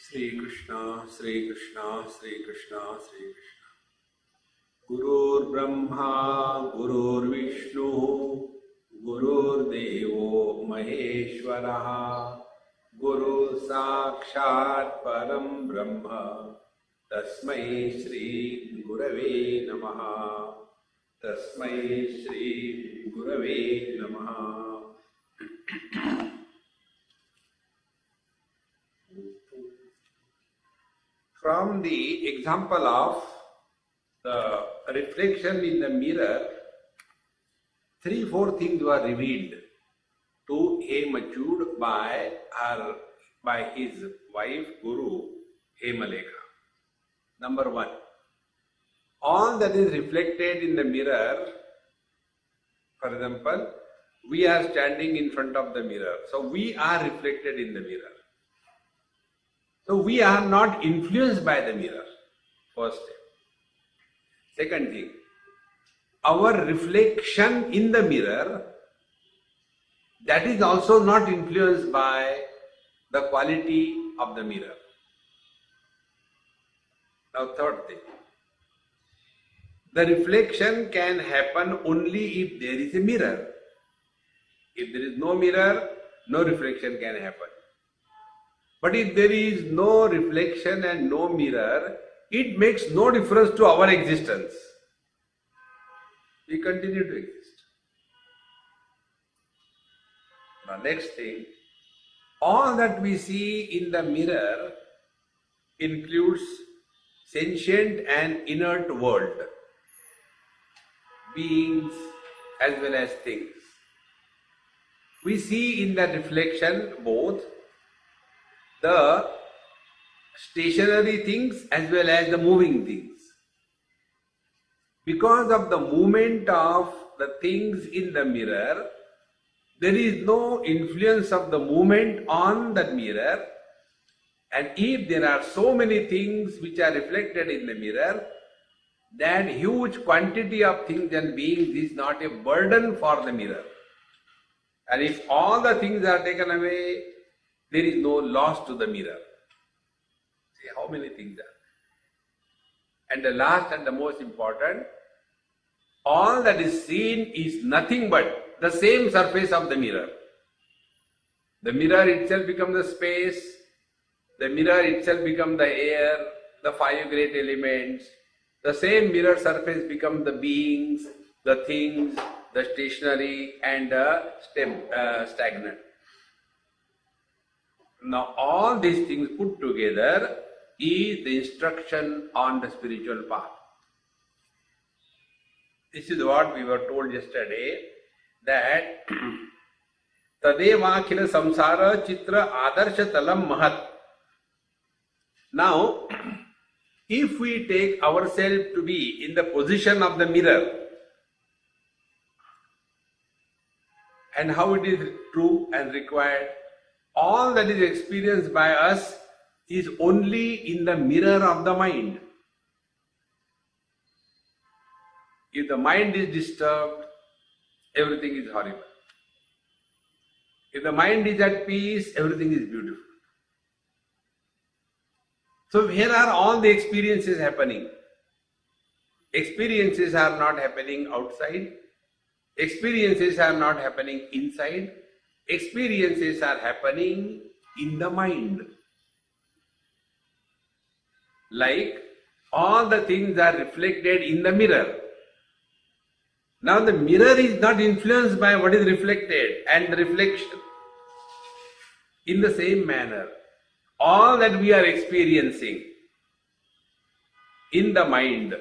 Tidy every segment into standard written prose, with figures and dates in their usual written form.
Sri Krishna, Sri Krishna, Sri Krishna, Sri Krishna. Gurur Brahma, Gurur Vishnu, Gurur Devo Maheshwaraha, Guru Sakshat Param Brahma, Tasmai Shri Gurave Namaha, Tasmai Shri Gurave Namaha. From the example of the reflection in the mirror, 3-4 things were revealed to Hemachud by his wife Guru Hemalekha. Number 1, all that is reflected in the mirror, for example, we are standing in front of the mirror, so we are reflected in the mirror. So we are not influenced by the mirror, first step. Second thing, our reflection in the mirror, that is also not influenced by the quality of the mirror. Now third thing, the reflection can happen only if there is a mirror. If there is no mirror, no reflection can happen. But if there is no reflection and no mirror, it makes no difference to our existence. We continue to exist. Now next thing, all that we see in the mirror includes sentient and inert world, beings as well as things. We see in that reflection both the stationary things as well as the moving things. Because of the movement of the things in the mirror, there is no influence of the movement on that mirror, and if there are so many things which are reflected in the mirror, that huge quantity of things and beings is not a burden for the mirror. And if all the things are taken away, there is no loss to the mirror. See how many things are. And the last and the most important, all that is seen is nothing but the same surface of the mirror. The mirror itself becomes the space, the mirror itself becomes the air, the 5 great elements. The same mirror surface becomes the beings, the things, the stationary and the stagnant. Now all these things put together is the instruction on the spiritual path. This is what we were told yesterday, that Tadeva Akhila Samsara Chitra Adarsha Talam Mahat. Now, if we take ourselves to be in the position of the mirror, and how it is true and required, all that is experienced by us is only in the mirror of the mind. If the mind is disturbed, everything is horrible. If the mind is at peace, everything is beautiful. So here are all the experiences happening. Experiences are not happening outside. Experiences are not happening inside. Experiences are happening in the mind. Like all the things are reflected in the mirror. Now the mirror is not influenced by what is reflected and the reflection. In the same manner, all that we are experiencing in the mind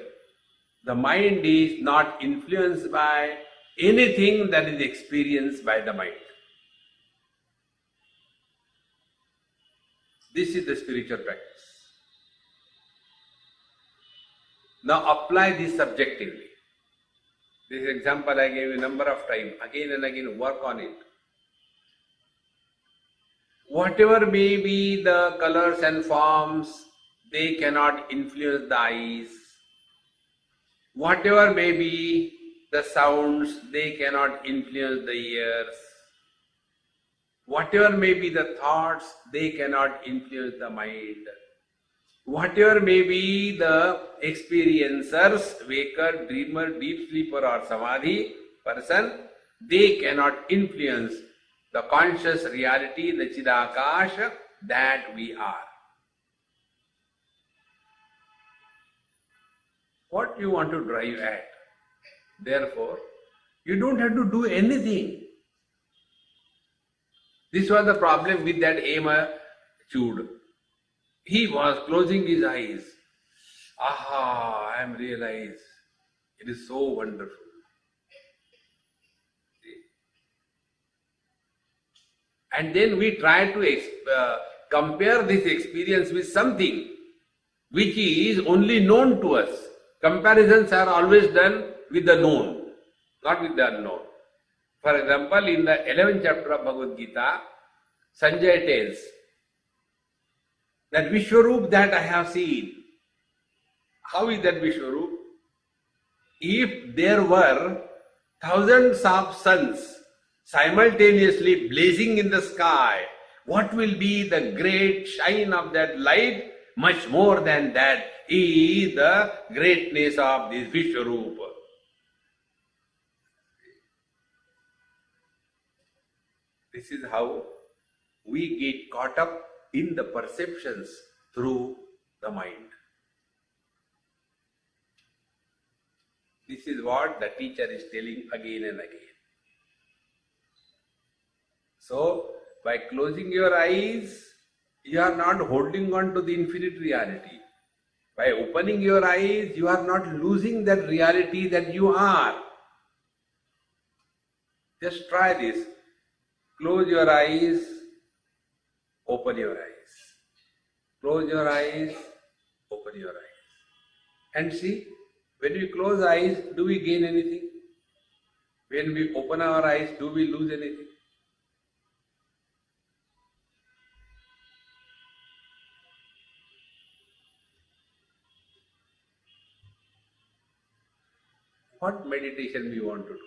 is not influenced by anything that is experienced by the mind. This is the spiritual practice. Now apply this subjectively. This example I gave you a number of times. Again and again work on it. Whatever may be the colors and forms, they cannot influence the eyes. Whatever may be the sounds, they cannot influence the ears. whatever may be the thoughts, they cannot influence the mind. Whatever may be the experiencers, waker, dreamer, deep sleeper or samadhi person, they cannot influence the conscious reality, the Chidakash that we are. What you want to drive at? Therefore, you don't have to do anything. This was the problem with that Ema Chud. He was closing his eyes. Aha, I am realized. It is so wonderful. And then we try to compare this experience with something which is only known to us. Comparisons are always done with the known, not with the unknown. For example, in the 11th chapter of Bhagavad Gita, Sanjay tells that Vishwarup that I have seen. How is that Vishwarup? If there were thousands of suns simultaneously blazing in the sky, what will be the great shine of that light? Much more than that is the greatness of this Vishwarupa. This is how we get caught up in the perceptions through the mind. This is what the teacher is telling again and again. So, by closing your eyes, you are not holding on to the infinite reality. By opening your eyes, you are not losing that reality that you are. Just try this. Close your eyes, open your eyes. Close your eyes, open your eyes. And see, when we close eyes, do we gain anything? When we open our eyes, do we lose anything? What meditation we want to do?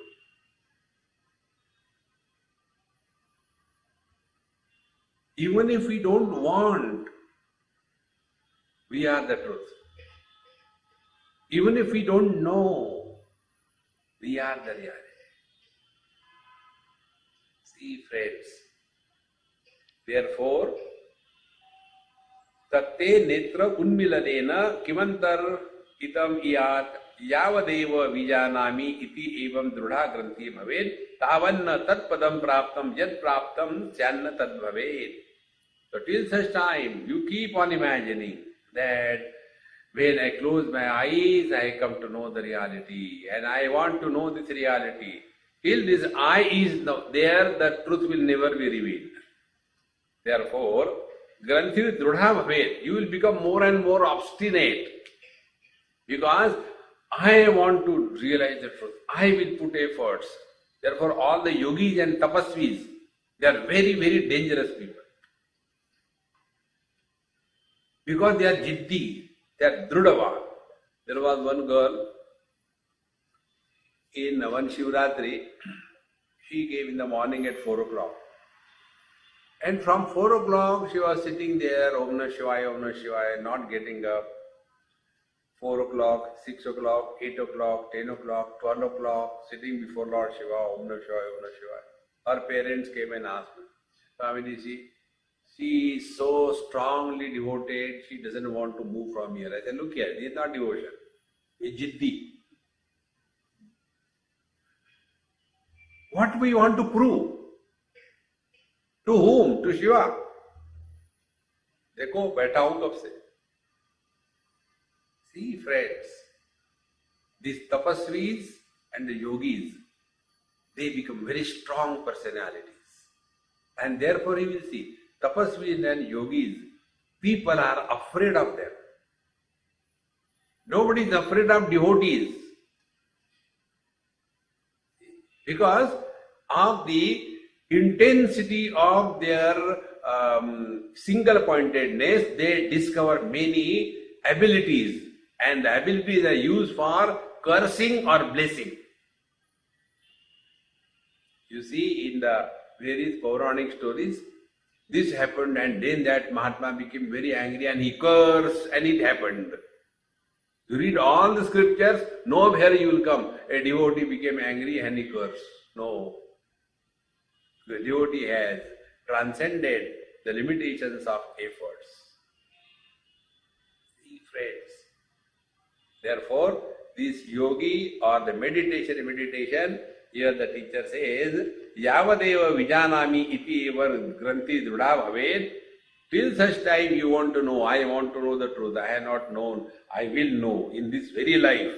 Even if we don't want, we are the truth. Even if we don't know, we are the reality. See, friends, therefore, tatte netra unmilanena kimantar itam iyat yavadeva vijanami iti evam drudha granthi bhaved tavanna tatpadam praptam yad praptam channa tad bhaved. So till such time, you keep on imagining that when I close my eyes, I come to know the reality, and I want to know this reality. Till this eye is there, the truth will never be revealed. Therefore, Granthi Drudha Bhavet, you will become more and more obstinate, because I want to realize the truth. I will put efforts. Therefore, all the yogis and tapasvis, they are very, very dangerous people. Because they are jiddi, they are drudava. There was one girl in one Shivratri, she gave in the morning at 4 o'clock. And from 4 o'clock she was sitting there, Om Namah Shivaya, Om Namah Shivaya, not getting up. 4 o'clock, 6 o'clock, 8 o'clock, 10 o'clock, 12 o'clock, sitting before Lord Shiva, Om Namah Shivaya, Om Namah Shivaya. Her parents came and asked me, Swamiji, she is so strongly devoted, she doesn't want to move from here. I said, look here, this is not devotion, it's jiddi. What we want to prove? To whom? To Shiva. देखो बैठा हूं कब से. See, friends, these tapasvis and the yogis, they become very strong personalities. And therefore you will see, tapasvis and yogis, people are afraid of them. Nobody is afraid of devotees, because of the intensity of their single-pointedness. They discover many abilities, and the abilities are used for cursing or blessing. You see, in the various Puranic stories. This happened and then that Mahatma became very angry and he cursed and it happened. You read all the scriptures, nowhere you will come. A devotee became angry and he cursed. No. The devotee has transcended the limitations of efforts. See, friends. Therefore, this yogi or the meditation, here the teacher says, Yavadeva vijanami iti evar granthi druda bhaved. Till such time you want to know, I want to know the truth, I have not known, I will know in this very life.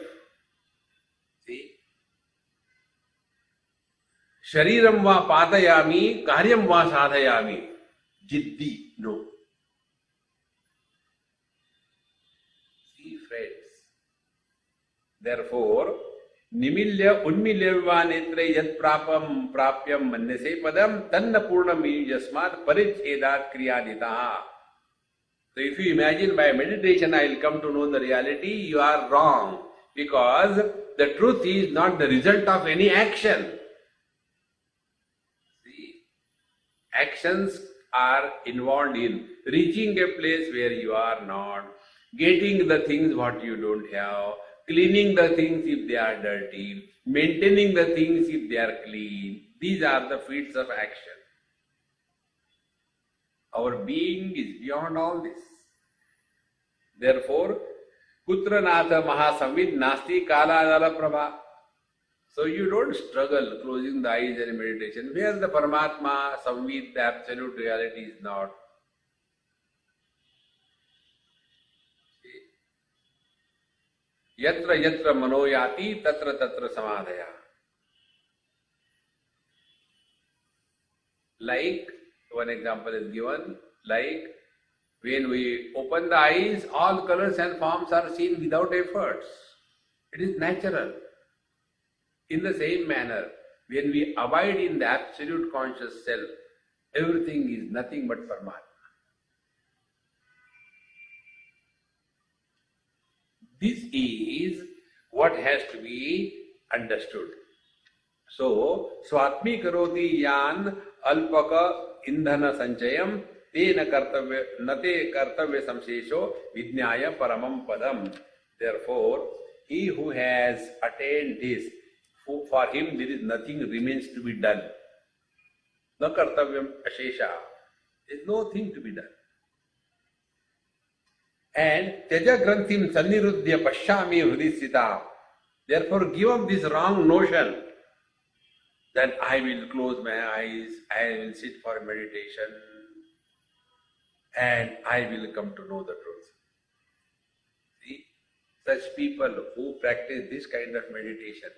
See? Shariram va patayami, karyam va sadhayami. Jiddi, no. See, friends. Therefore, Nimilya unmilyava netre yat prapyam manyase padam tanna purnam yasmat parichedat kriyaditaha. So if you imagine by meditation I will come to know the reality, you are wrong. Because the truth is not the result of any action. See, actions are involved in reaching a place where you are not, getting the things what you don't have, cleaning the things if they are dirty, maintaining the things if they are clean. These are the feats of action. Our being is beyond all this. Therefore, Kutra Natha Mahasamvid Nasti Kaladala Prabha. So you don't struggle closing the eyes and meditation. Where the Paramatma, Samvid, the absolute reality is not. Yatra yatra manoyati tatra tatra samadhaya. Like, one example is given, like when we open the eyes, all colors and forms are seen without efforts. It is natural. In the same manner, when we abide in the absolute conscious self, everything is nothing but Paramatma. This is what has to be understood. So, Swatmi karoti yan alpaka indhana sanchayam tena kartavya nate kartavya samsesho vidnyaya paramam padam. Therefore, he who has attained this, for him there is nothing remains to be done. Na kartavyam ashesha. There is no thing to be done. And Teja Granthim Sannirudhya Pashyami Hridisita. Therefore, give up this wrong notion that I will close my eyes, I will sit for meditation, and I will come to know the truth. See, such people who practice this kind of meditation,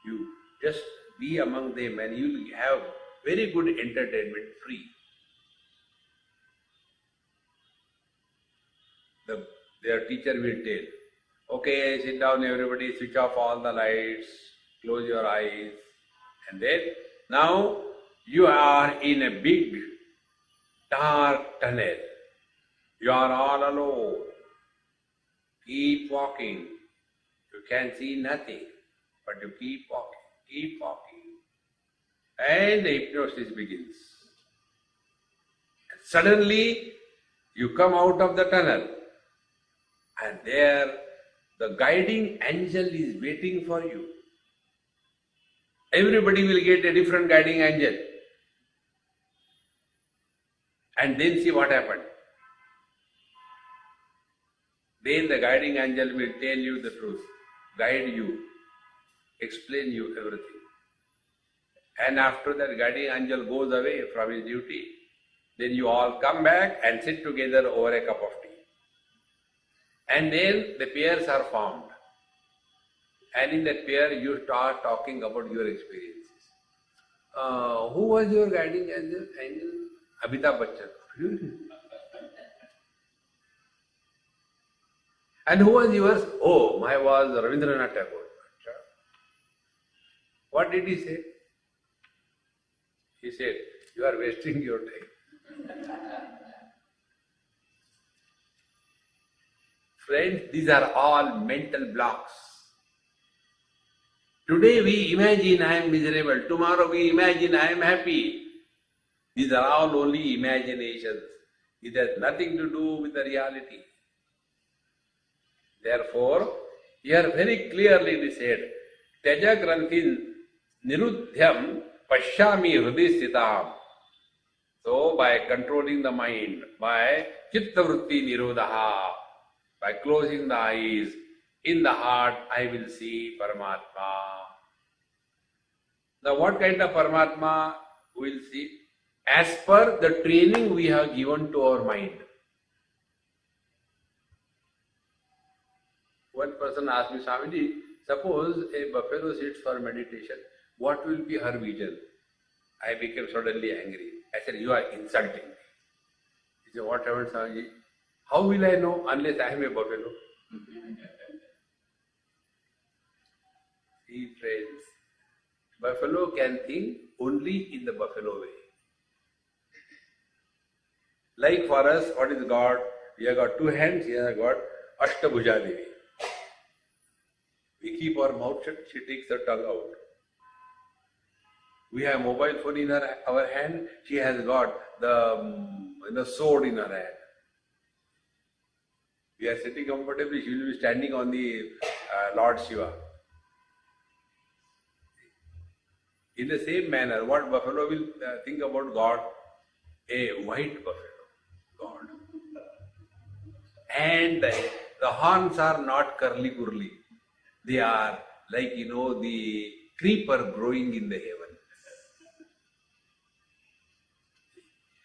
you just be among them and you will have very good entertainment free. Their teacher will tell, okay, sit down everybody, switch off all the lights, close your eyes, and then now you are in a big dark tunnel. You are all alone. Keep walking. You can see nothing, but you keep walking. And the hypnosis begins. And suddenly you come out of the tunnel. And there, the guiding angel is waiting for you. Everybody will get a different guiding angel. And then see what happened. Then the guiding angel will tell you the truth, guide you, explain you everything. And after that guiding angel goes away from his duty, then you all come back and sit together over a cup of tea. And then the pairs are formed. And in that pair you start talking about your experiences. Who was your guiding angel? Amitabh Bachchan. And who was yours? Oh, mine was Rabindranath Tagore. What did he say? He said, you are wasting your time. Friends, these are all mental blocks. Today we imagine I am miserable. Tomorrow we imagine I am happy. These are all only imaginations. It has nothing to do with the reality. Therefore, here very clearly it is said, Tyaja Granthin Nirudhyam Pashyami Hridisthitam. So, by controlling the mind, by Chitta Vritti Nirodha, by closing the eyes, in the heart I will see Paramatma. Now, what kind of Paramatma we will see? As per the training we have given to our mind. One person asked me, Swamiji, suppose a buffalo sits for meditation, what will be her vision? I became suddenly angry. I said, you are insulting me. He said, what happened, Swamiji? How will I know unless I am a buffalo? See, friends, buffalo can think only in the buffalo way. Like for us, what is God? We have got two hands, he has got Ashtabhuja Devi. We keep our mouth shut, she takes the tongue out. We have mobile phone in our hand, she has got the sword in her hand. We are sitting comfortably, she will be standing on the Lord Shiva. In the same manner, what buffalo will think about God? A white buffalo. God. And the horns are not curly-curly. They are like, the creeper growing in the heaven.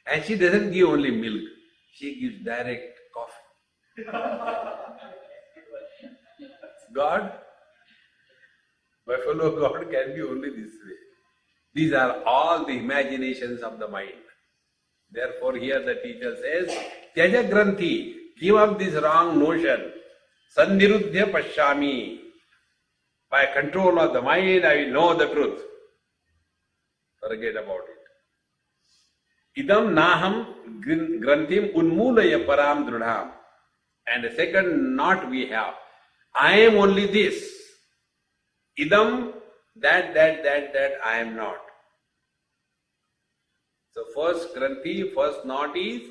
And she doesn't give only milk. She gives direct coffee. God, buffalo God can be only this way. These are all the imaginations of the mind. Therefore, here the teacher says, Tyaja Granthi, give up this wrong notion. Sannirudhya Pashyami. By control of the mind, I will know the truth. Forget about it. Idam Naham Granthim Unmulaya Param Drudham. And the second knot we have. I am only this. Idam, that I am not. So first Granthi, first knot is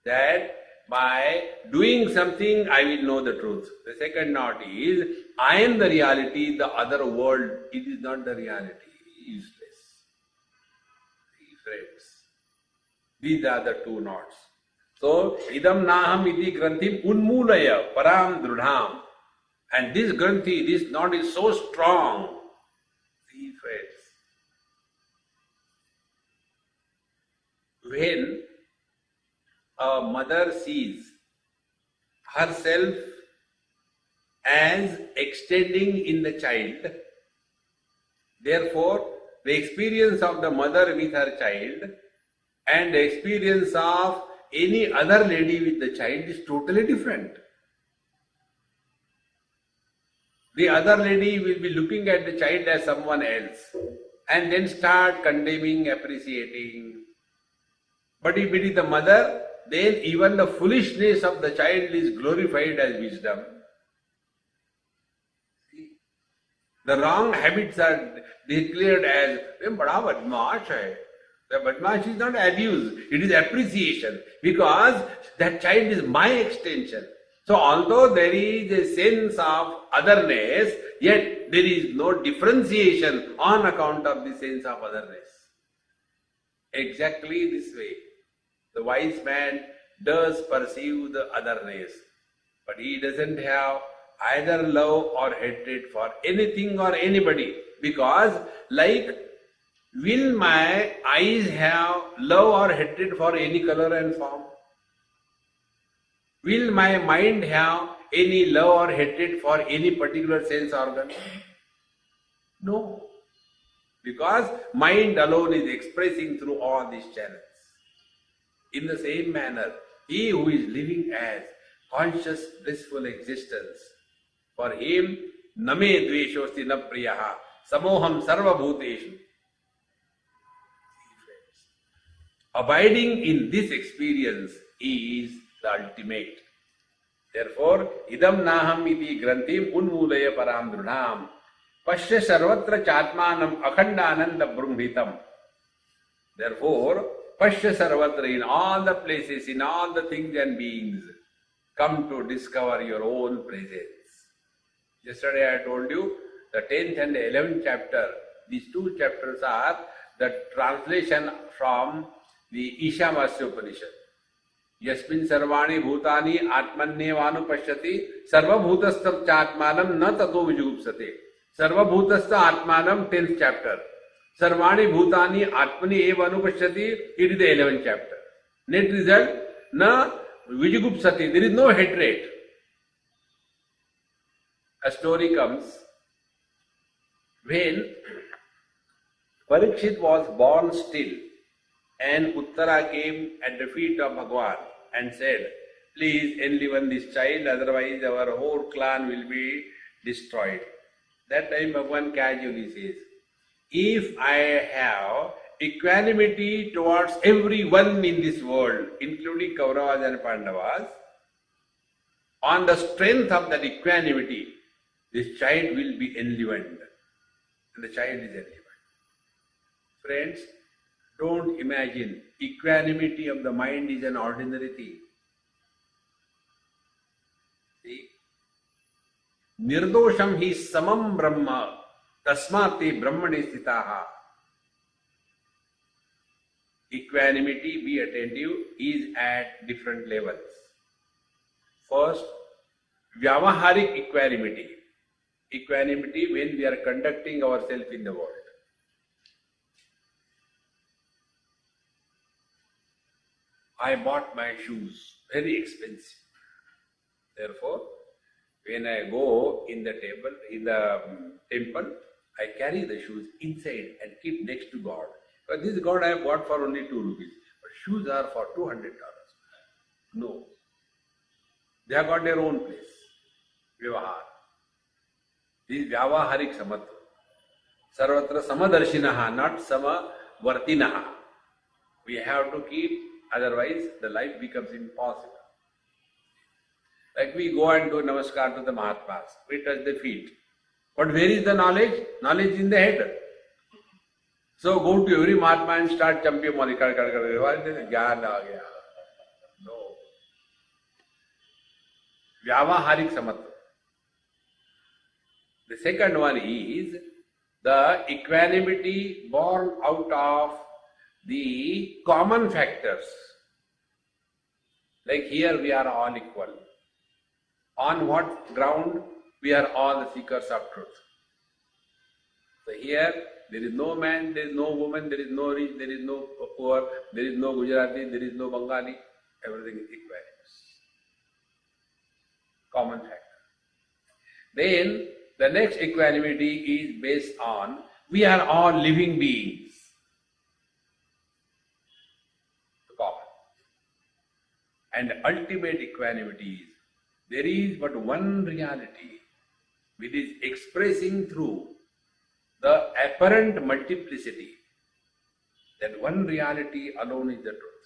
that by doing something I will know the truth. The second knot is I am the reality, the other world, it is not the reality. Useless. Friends. These are the two knots. So idam naham iti granthim unmulaya param drudham. And this granthi, this knot is so strong. See, friends. When a mother sees herself as extending in the child, therefore the experience of the mother with her child and the experience of any other lady with the child is totally different. The other lady will be looking at the child as someone else and then start condemning, appreciating. But if it is the mother, then even the foolishness of the child is glorified as wisdom. See? The wrong habits are declared as, "Bada badmash hai." The badmash is not abuse, it is appreciation, because that child is my extension. So although there is a sense of otherness, yet there is no differentiation on account of the sense of otherness. Exactly this way. The wise man does perceive the otherness, but he doesn't have either love or hatred for anything or anybody, because will my eyes have love or hatred for any color and form? Will my mind have any love or hatred for any particular sense organ? No. Because mind alone is expressing through all these channels. In the same manner, he who is living as conscious, blissful existence, for him, name dveshosti na priyaha, samoham sarva bhuteshu. Abiding in this experience is the ultimate. Therefore, idam naham iti granthim unmulaya param drudham pasya sarvatra chatmanam akhandananda brumhitam. Therefore, Pashya sarvatra, in all the places, in all the things and beings, come to discover your own presence. Yesterday I told you the 10th and 11th chapter, these two chapters are the translation from the Ishamasya Upanishad. Yasmin sarvani bhutani atmanyevanu pashyati sarvabhutastam chatmanam na tato vijugupsate. Sarvabhutasta atmanam 10th chapter. Sarvani bhutani atmani evanu pashyati, it is the 11th chapter. Net result, na vijugupsate, there is no hatred. A story comes when Parikshit was born still and Uttara came at the feet of Bhagwan and said, please enliven this child, otherwise our whole clan will be destroyed. That time Bhagwan casually says, if I have equanimity towards everyone in this world, including Kauravas and Pandavas, on the strength of that equanimity, this child will be enlivened. And the child is enlivened. Friends, don't imagine equanimity of the mind is an ordinary thing. See? Nirdosham hi samam brahma tasmati brahmani sthitaha. Equanimity, be attentive, is at different levels. First, vyavaharik equanimity. Equanimity when we are conducting ourselves in the world. I bought my shoes, very expensive. Therefore, when I go in the temple, I carry the shoes inside and keep next to God. But this God I have bought for only 2 rupees. But shoes are for $200. No. They have got their own place. Vyavahar. This is Vyavaharik Samatva. Sarvatra Samadarshinaha, not Samavartinaha. We have to keep, otherwise the life becomes impossible. Like we go and do namaskar to the Mahatmas. We touch the feet. But where is the knowledge? Knowledge is in the head. So go to every Mahatma and start champion money. No. Vyavaharik Samatva. The second one is the equanimity born out of the common factors. Like here we are all equal. On what ground? We are all the seekers of truth. So here there is no man, there is no woman, there is no rich, there is no poor, there is no Gujarati, there is no Bengali. Everything is equanimous. Common factor. Then the next equanimity is based on we are all living beings. Common. And ultimate equanimity is there is but one reality which is expressing through the apparent multiplicity. That one reality alone is the truth.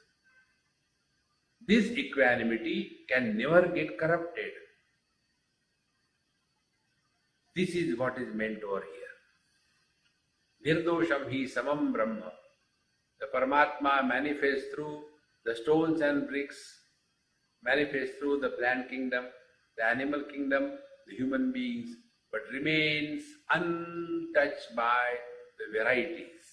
This equanimity can never get corrupted. This is what is meant over here. Nirdosham hi samam brahma. The Paramatma manifests through the stones and bricks, manifests through the plant kingdom, the animal kingdom, the human beings, but remains untouched by the varieties.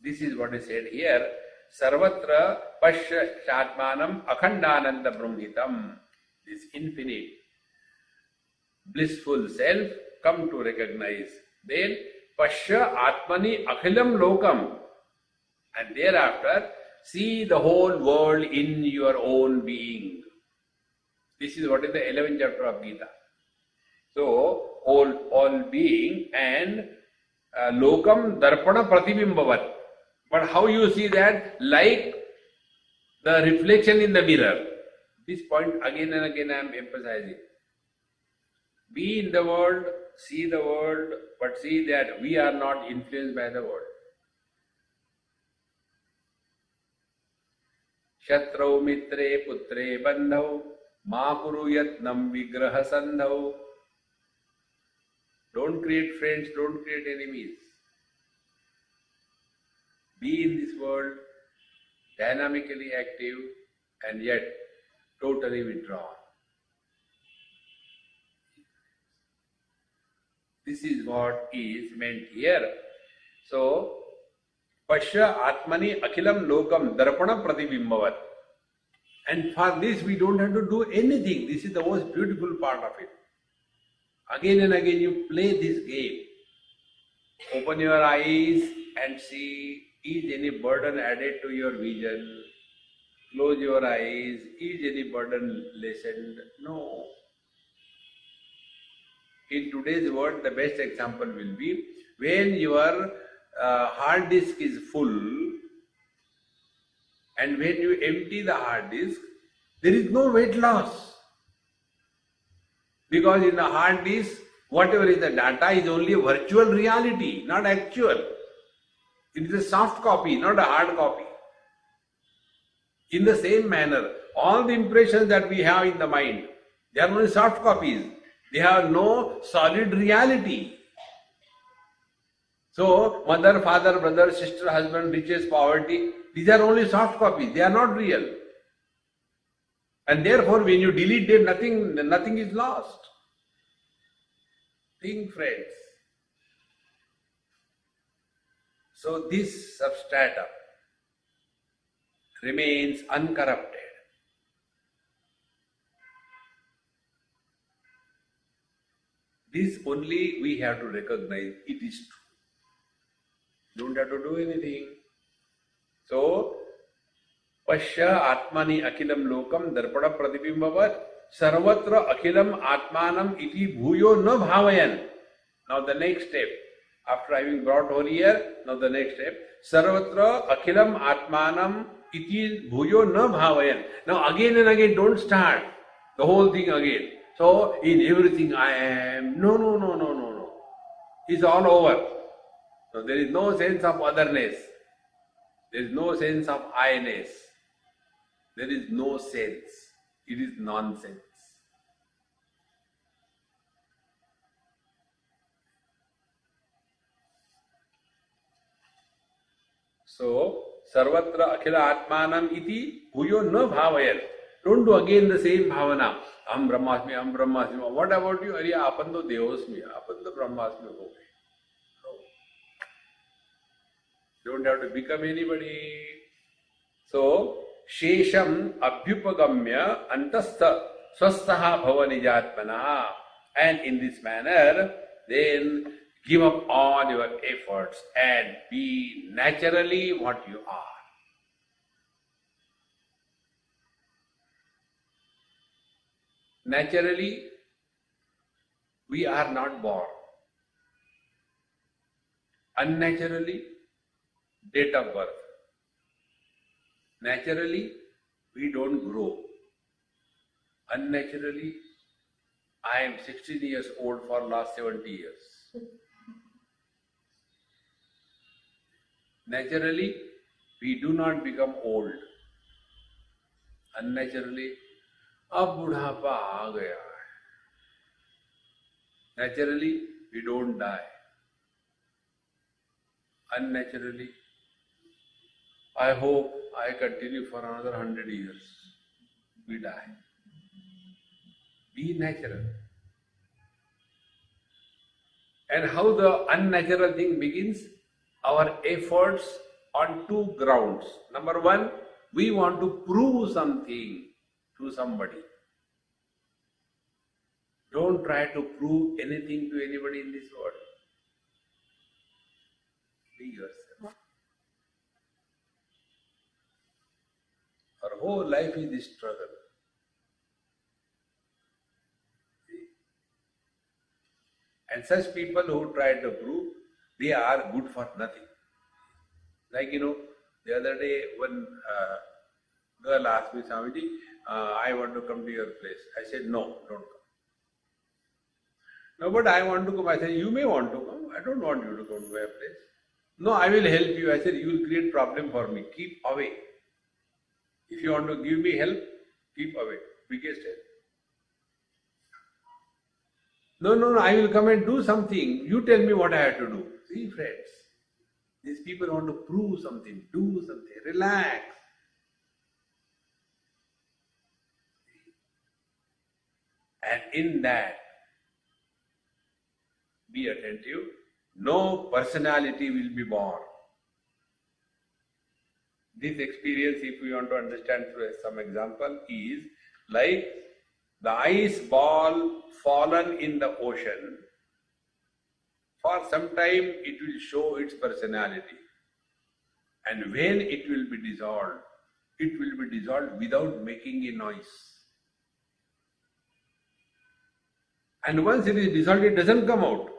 This is what is said here. Sarvatra Pashya Shatmanam Akhandananda Brahmitam. This infinite blissful self come to recognize. Then Pashya Atmani Akhilam Lokam. And thereafter see the whole world in your own being. This is what is the 11th chapter of Gita. So, all being and lokam darpana pratibimbavat. But how you see that? Like the reflection in the mirror. This point again and again I am emphasizing. Be in the world, but see that we are not influenced by the world. Shatrau mitre putre bandhau ma kuru yatnam vigraha sandhau. Don't create friends, don't create enemies. Be in this world, dynamically active, and yet totally withdrawn. This is what is meant here. So, Pashya Atmani Akhilam Lokam Darpana Pratibimbavat. And for this we don't have to do anything. This is the most beautiful part of it. Again and again you play this game. Open your eyes and see, is any burden added to your vision? Close your eyes, is any burden lessened? No. In today's world, the best example will be when your hard disk is full, and when you empty the hard disk, there is no weight loss. Because in the hard disk, whatever is the data is only a virtual reality, not actual. It is a soft copy, not a hard copy. In the same manner, all the impressions that we have in the mind, they are only soft copies. They have no solid reality. So, mother, father, brother, sister, husband, riches, poverty, these are only soft copies. They are not real. And therefore, when you delete them, nothing is lost. Think, friends. So, this substratum remains uncorrupted. This only we have to recognize it is true. Don't have to do anything. So, Pashya Atmani Akhilam Lokam Darpada Pratibimbavat Sarvatra Akhilam Atmanam Iti Bhuyo Na Bhavayan. Now the next step, after having brought over here, now the next step, Sarvatra Akhilam Atmanam Iti Bhuyo Na Bhavayan. Now again and again, don't start the whole thing again. So, in everything I am, no. It's all over. So, there is no sense of otherness. There is no sense of I-ness. There is no sense. It is nonsense. So, Sarvatra Akhila Atmanam Iti Bhuyo Na Bhavayan. Don't do again the same bhavana. Am Brahmasmi, Am Brahmasmi. What about you? Arya apan to Devasmi, apan to Brahmasmi ho gaye. No. Don't have to become anybody. So, Shesham Abhyupagamya Antastha Swastaha Bhavanijatmana. And in this manner, then give up all your efforts and be naturally what you are. Naturally, we are not born. Unnaturally, date of birth. Naturally, we don't grow. Unnaturally, I am 16 years old for last 70 years. Naturally, we do not become old. Unnaturally, अब बुढ़ापा आ गया है. Naturally, we don't die. Unnaturally, I hope I continue for another 100 years. We die. Be natural. And how the unnatural thing begins? Our efforts on two grounds. Number one, we want to prove something to somebody. Don't try to prove anything to anybody in this world. Be yourself. Our whole life is this struggle. And such people who try to prove, they are good for nothing. Like, the other day one girl asked me, Swamiji, I want to come to your place. I said, no, don't come. No, but I want to come. I said, you may want to come. I don't want you to come to my place. No, I will help you. I said, you will create problem for me. Keep away. If you want to give me help, keep away. Biggest help. No, I will come and do something. You tell me what I have to do. See, friends, these people want to prove something, do something, relax. And in that, be attentive, no personality will be born. This experience, if we want to understand through some example, is like the ice ball fallen in the ocean. For some time it will show its personality. And when it will be dissolved without making a noise. And once it is dissolved, it doesn't come out.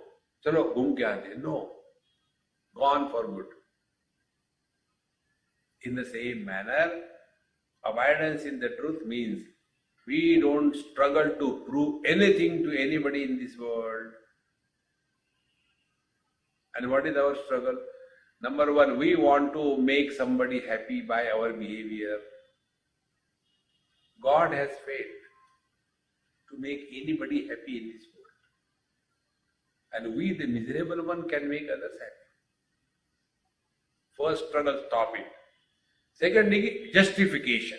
Chalo, ghum ke aate. No. Gone for good. In the same manner, abidance in the truth means we don't struggle to prove anything to anybody in this world. And what is our struggle? Number one, we want to make somebody happy by our behavior. God has failed to make anybody happy in this world. And we, the miserable one, can make others happy. First struggle, stop it. Second thing, justification.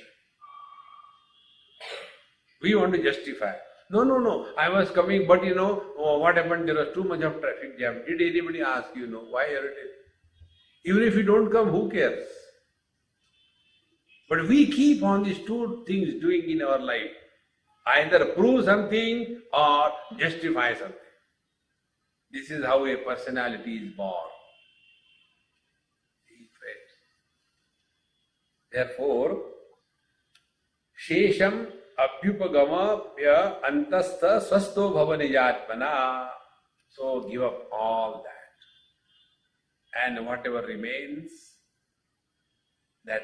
We want to justify. No, I was coming, but what happened? There was too much of traffic jam. Did anybody ask why are it? Even if you don't come, who cares? But we keep on these two things doing in our life. Either prove something or justify something. This is how a personality is born. Therefore, Shesham Abhyupagama Antastha Swasto Bhavanijatmana. So give up all that. And whatever remains, that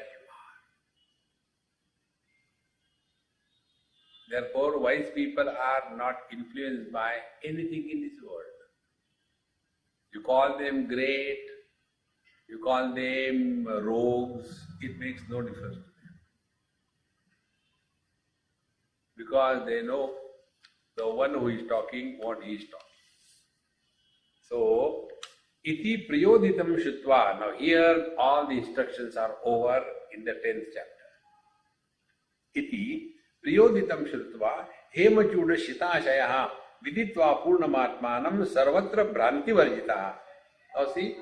you are. Therefore, wise people are not influenced by anything in this world. You call them great, you call them rogues, it makes no difference to them. Because they know the one who is talking what he is talking. So, iti priyoditam shutva. Now here all the instructions are over in the 10th chapter. Iti priyoditam shutva hemachuda shitashaya viditva purnamatmanam sarvatra bhranti varjita. Now see,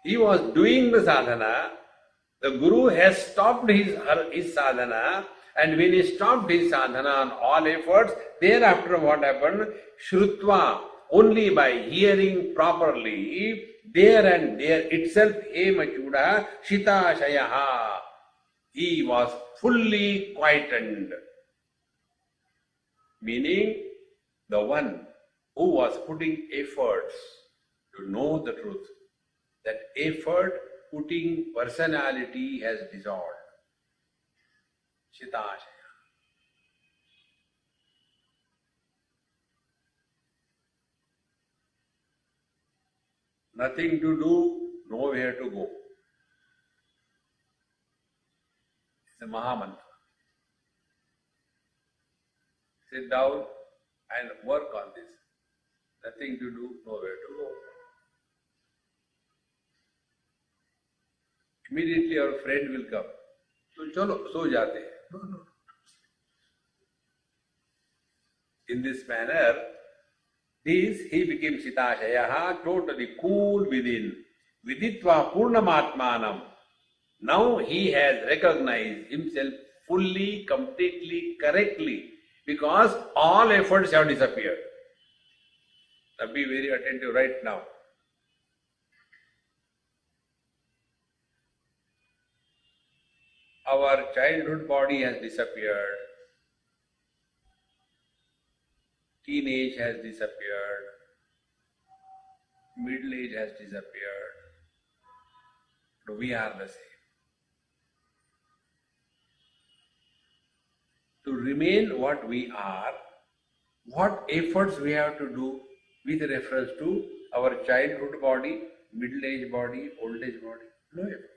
he was doing the sadhana, the Guru has stopped his sadhana, and when he stopped his sadhana on all efforts, thereafter what happened? Shrutva, only by hearing properly, there and there itself, hemachuda shitashaya, he was fully quietened. Meaning, the one who was putting efforts to know the truth, that effort putting personality has dissolved. Shitashaya. Nothing to do, nowhere to go. It's a Mahamantra. Sit down and work on this. Nothing to do, nowhere to go. Immediately our friend will come. So chalo, so jate hain. No. In this manner, he became Sitashaya, totally cool within. Viditva Purnamatmanam. Now he has recognized himself fully, completely, correctly, because all efforts have disappeared. Now be very attentive right now. Our childhood body has disappeared. Teenage has disappeared. Middle age has disappeared. But we are the same. To remain what we are, what efforts we have to do with reference to our childhood body, middle age body, old age body? No efforts.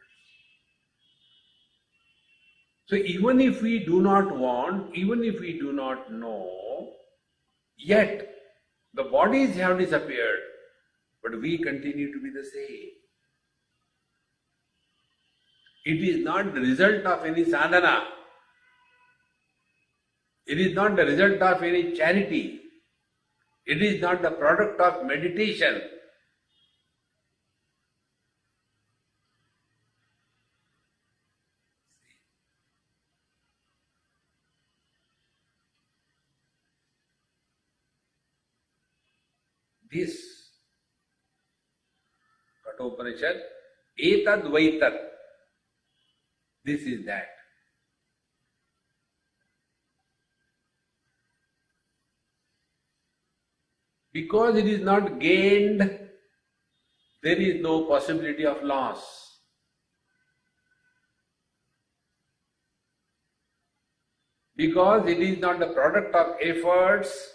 So even if we do not want, even if we do not know, yet the bodies have disappeared, but we continue to be the same. It is not the result of any sadhana. It is not the result of any charity. It is not the product of meditation. This Kathopanishad, etad vaitat. This is that. Because it is not gained, there is no possibility of loss. Because it is not the product of efforts,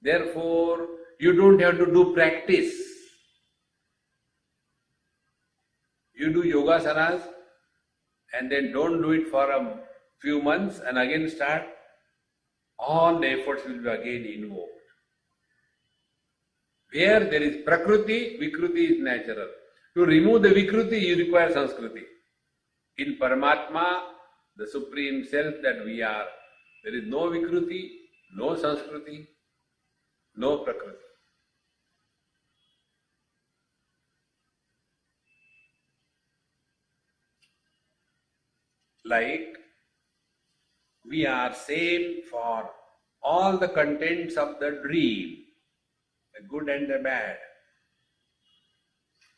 therefore you don't have to do practice. You do yogasanas and then don't do it for a few months and again start, all the efforts will be again invoked. Where there is Prakriti, Vikruti is natural. To remove the Vikruti, you require Sanskriti. In Paramatma, the Supreme Self that we are, there is no Vikruti, no Sanskriti, no Prakriti. Like we are same for all the contents of the dream, the good and the bad,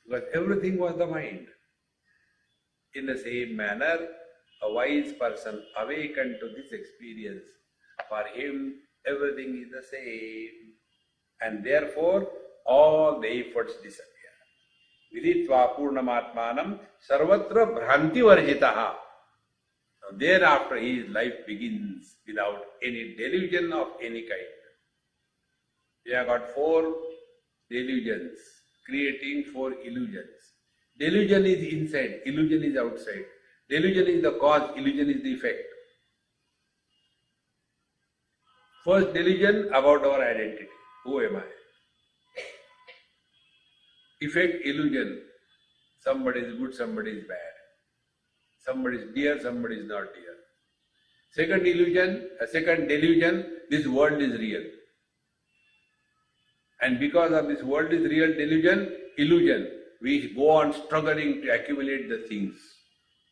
because everything was the mind. In the same manner, a wise person awakened to this experience, for him everything is the same, and therefore all the efforts disappear. Viditva purnamatmanam sarvatra bhranti varjitaha. Now thereafter his life begins without any delusion of any kind. We have got 4 delusions, creating 4 illusions. Delusion is inside, illusion is outside. Delusion is the cause, illusion is the effect. First delusion about our identity. Who am I? Effect, illusion. Somebody is good, somebody is bad. Somebody is dear, somebody is not dear. Second illusion, second delusion, this world is real. And because of this world is real delusion, illusion, we go on struggling to accumulate the things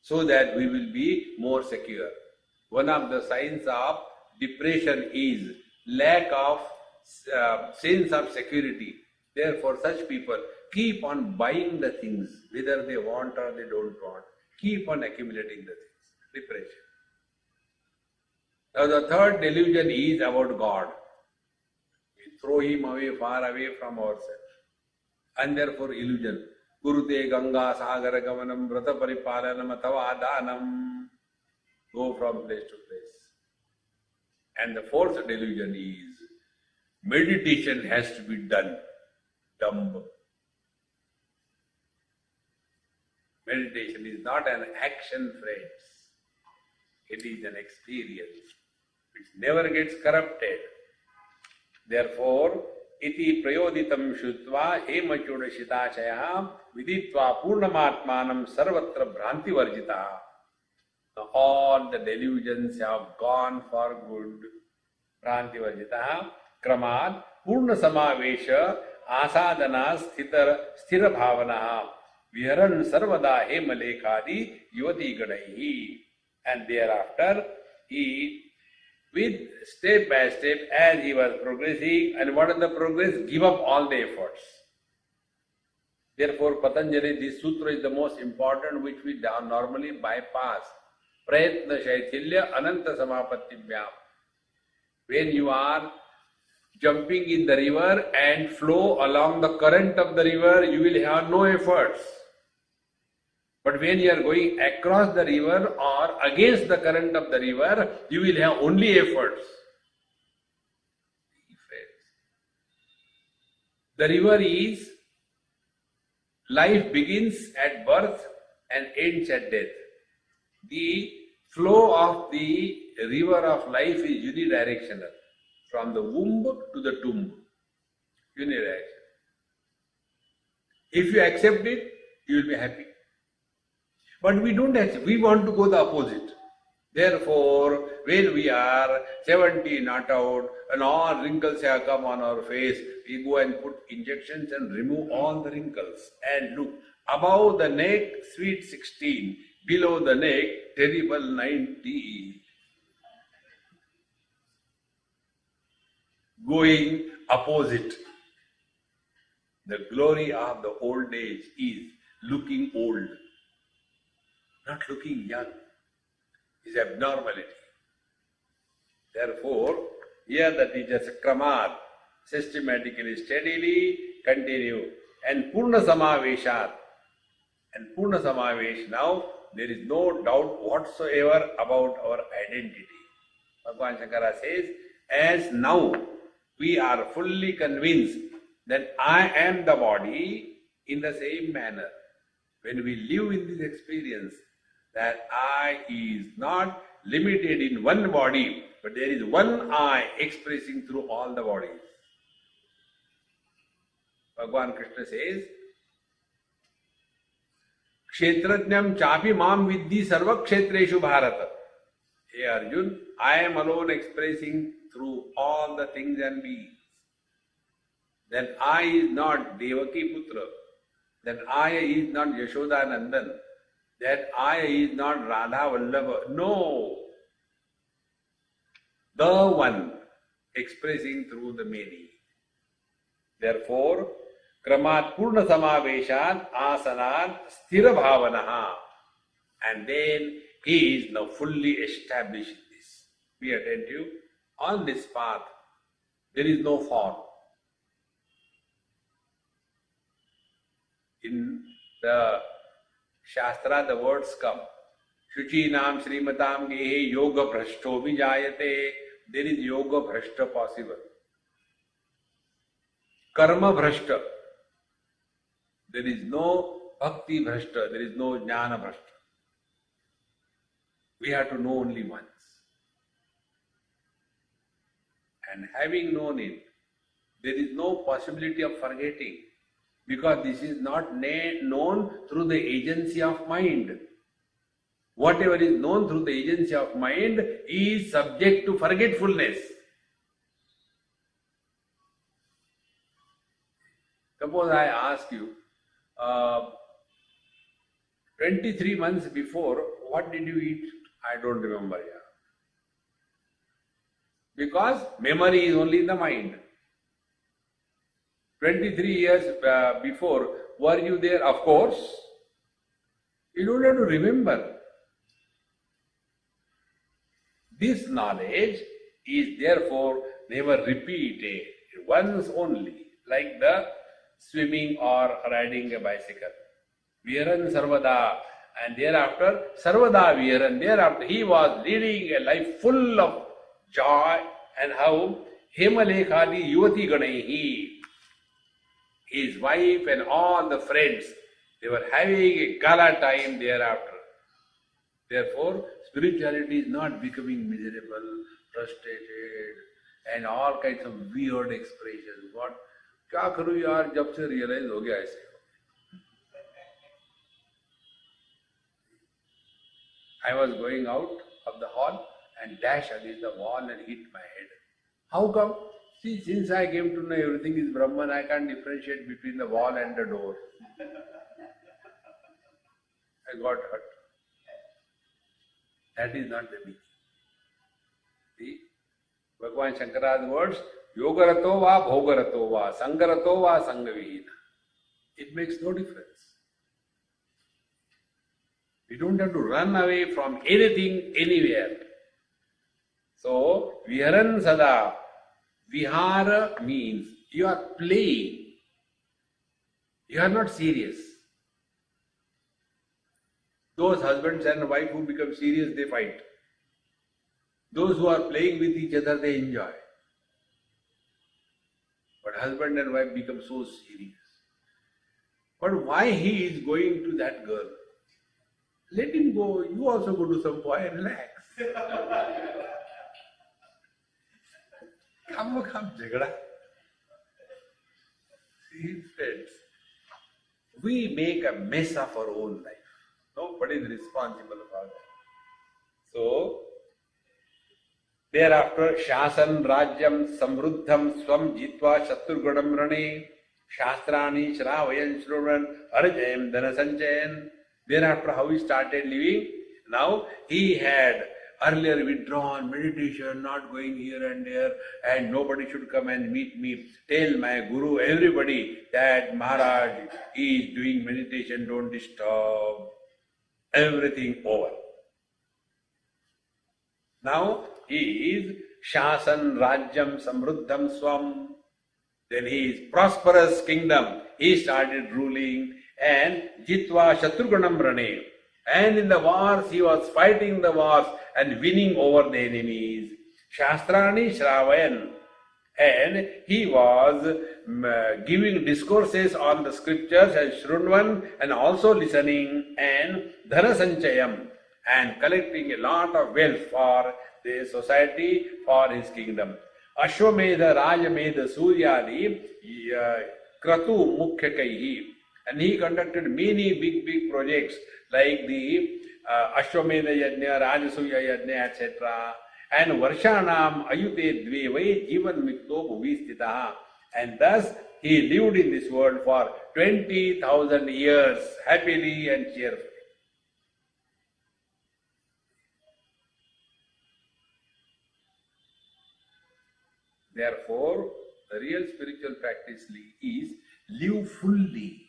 so that we will be more secure. One of the signs of depression is lack of sense of security. Therefore, such people keep on buying the things, whether they want or they don't want. Keep on accumulating the things. Depression. Now the third delusion is about God. We throw him away, far away from ourselves. And therefore illusion. Kurute Ganga Sagara Gamanam Vrata Paripalanam Atava Adanam. Go from place to place. And the fourth delusion is meditation has to be done. Dumb. Meditation is not an action, friends. It is an experience which never gets corrupted. Therefore, iti prayoditam shutva hemachuda shitachaya viditva purnamatmanam sarvatra bhranti varjita. Now all the delusions have gone for good. Bhranti varjita kramad purna samavesha asadana sthira bhavana viharan sarvada hemalekadi yuvati gadaihi. And thereafter he, with step by step, as he was progressing, and what is the progress? Give up all the efforts. Therefore, Patanjali, this sutra is the most important, which we normally bypass. Prayatna Shaithilya Ananta Samapatibhyam. When you are jumping in the river and flow along the current of the river, you will have no efforts. But when you are going across the river or against the current of the river, you will have only efforts. The river is, life begins at birth and ends at death. The flow of the river of life is unidirectional, from the womb to the tomb. Unidirectional. If you accept it, you will be happy. But we don't accept. We want to go the opposite. Therefore, when we are 70 not out and all wrinkles have come on our face, we go and put injections and remove all the wrinkles. And look, above the neck, sweet 16, below the neck, terrible 90. Going opposite. The glory of the old age is looking old, not looking young. Is abnormality. Therefore, here the teacher Sakramat systematically, steadily continue. And Purna Samaveshat. And Purna Samavesh, now there is no doubt whatsoever about our identity. Bhagavan Shankara says, as now we are fully convinced that I am the body, in the same manner, when we live in this experience, that I is not limited in one body, but there is one I expressing through all the bodies. Bhagavan Krishna says, Kshetrajnam chapi mam vidhi sarva kshetreshu bharata. Hey Arjun, I am alone expressing through all the things and beings. Then I is not Devaki Putra. Then I is not Yashoda Nandan. That I is not Radha Vallabha. No. The one expressing through the many. Therefore, Kramat Purna Samaveshat Asanat Sthira Bhavanaha. And then he is now fully established in this. Be attentive. On this path, there is no fall. In the Shastra, the words come. Shuchinam Srimatam Gehe Yoga Bhrashto Vijayate. There is Yoga Bhrashta possible. Karma Bhrashta. There is no Bhakti Bhrashta. There is no Jnana Bhrashta. We have to know only once. And having known it, there is no possibility of forgetting. Because this is not known through the agency of mind. Whatever is known through the agency of mind is subject to forgetfulness. Suppose I ask you, 23 months before, what did you eat? I don't remember. Yeah. Because memory is only in the mind. 23 years before, were you there? Of course. You don't have to remember. This knowledge is therefore never repeated, once only, like the swimming or riding a bicycle. Viharan Sarvada, and thereafter Sarvada Viharan, thereafter he was leading a life full of joy, and how Hemalekhadi Yuvati Ganehi, his wife and all the friends, they were having a gala time thereafter. Therefore, spirituality is not becoming miserable, frustrated, and all kinds of weird expressions. What? क्या करूँ यार जब से realize हो गया ऐसे. I was going out of the hall and dash against the wall and hit my head. How come? See, since I came to know everything is Brahman, I can't differentiate between the wall and the door. I got hurt. That is not the meaning. See, Bhagavan Shankara's words, Yogarato va bhogarato va sangarato va sangavihina. It makes no difference. We don't have to run away from anything, anywhere. So, Viharan Sada. Vihara means you are playing. You are not serious. Those husbands and wife who become serious, they fight. Those who are playing with each other, they enjoy. But husband and wife become so serious. But why he is going to that girl? Let him go. You also go to some boy and relax. Come, jagada. See, friends, we make a mess of our own life. Nobody is responsible for that. So, thereafter, Shasan Rajyam Samruddham Swam Jitva Shaturgunam Rane Shastrani Shravayan Shruvan Arjayam Dhanasanchayan. Thereafter, how he started living? Now, he had earlier withdrawn meditation, not going here and there, and nobody should come and meet me. Tell my Guru, everybody, that Maharaj is doing meditation, don't disturb. Everything over. Now he is Shasan Rajyam Samruddham Swam. Then he is prosperous kingdom. He started ruling and Jitva Shatrughanam Rane. And in the wars he was fighting the wars and winning over the enemies. Shastrani Shravayan. And he was giving discourses on the scriptures and Shrunvan and also listening and Dhanasanchayam and collecting a lot of wealth for the society, for his kingdom. Ashwamedha, Rajamedha, Suryadi, Kratu Mukhyakaihi. And he conducted many big projects like the Ashwamedha Yajna, Rajasuya Yajna, etc. And Varshanam Ayute Dvevai Jivan Mikto Bhuvistitaha. And thus he lived in this world for 20,000 years happily and cheerfully. Therefore, the real spiritual practice is live fully.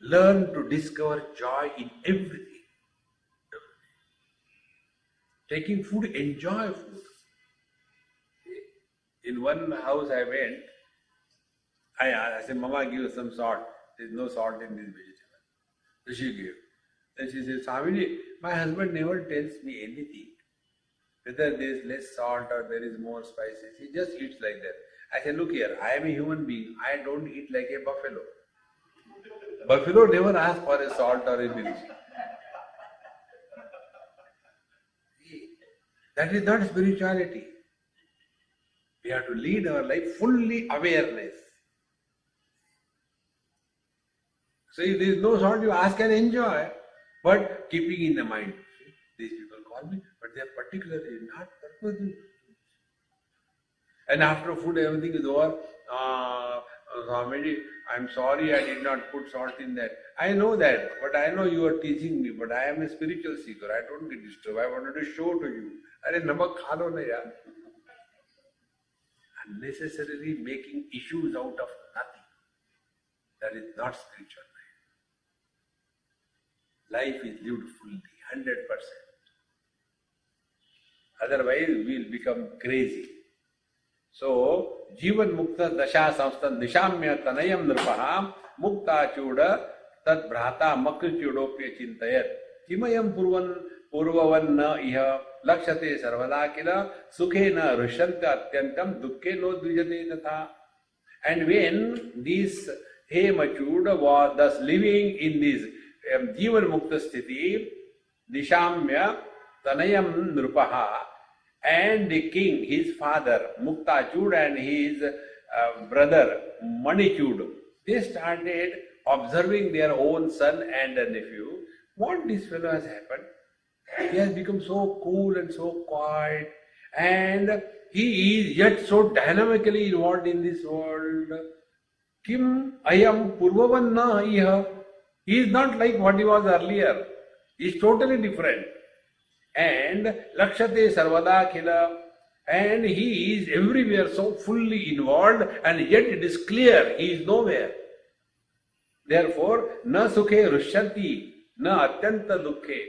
Learn to discover joy in everything. Taking food, enjoy food. In one house I went, I said, Mama, give some salt. There is no salt in this vegetable. So she gave. Then she said, Swamiji, my husband never tells me anything. Whether there is less salt or there is more spices. He just eats like that. I said, look here, I am a human being. I don't eat like a buffalo. Buffalo never asks for a salt or a mirchi. That is not spirituality. We have to lead our life fully awareness. So if there is no salt, you ask and enjoy, but keeping in the mind. These people call me, but they are particularly not purposely. And after food, everything is over. Swamiji, I'm sorry I did not put salt in that. I know that, but I know you are teasing me, but I am a spiritual seeker. I don't get disturbed. I wanted to show to you. Are namak kha lo na yaar. Unnecessarily making issues out of nothing. That is not spiritual life. Life is lived fully, 100%. Otherwise, we will become crazy. So, Jivan Mukta Dasha Samstan Nishamya Tanayam Nirpaha Mukta Chuda Tat Bhrata Makri Chudopya Chintayat Kimayam Purvavan Na Iha Lakshate Sarvada Kila Sukhe Na Rushanta Atyantam Dukke No Dvijate Tatha. And when this Hemachuda was thus living in this Jivan Mukta Sthiti, Nishamya Tanayam Nirpaha, and the king, his father, Muktachud, and his brother, Manichud, they started observing their own son and nephew. What this fellow has happened? He has become so cool and so quiet, and he is yet so dynamically involved in this world. Kim ayam purvavanna iha. He is not like what he was earlier. He is totally different. And Lakshate Sarvada Khila, and he is everywhere so fully involved, and yet it is clear he is nowhere. Therefore, na sukhe rushanti, na atyanta dukhe.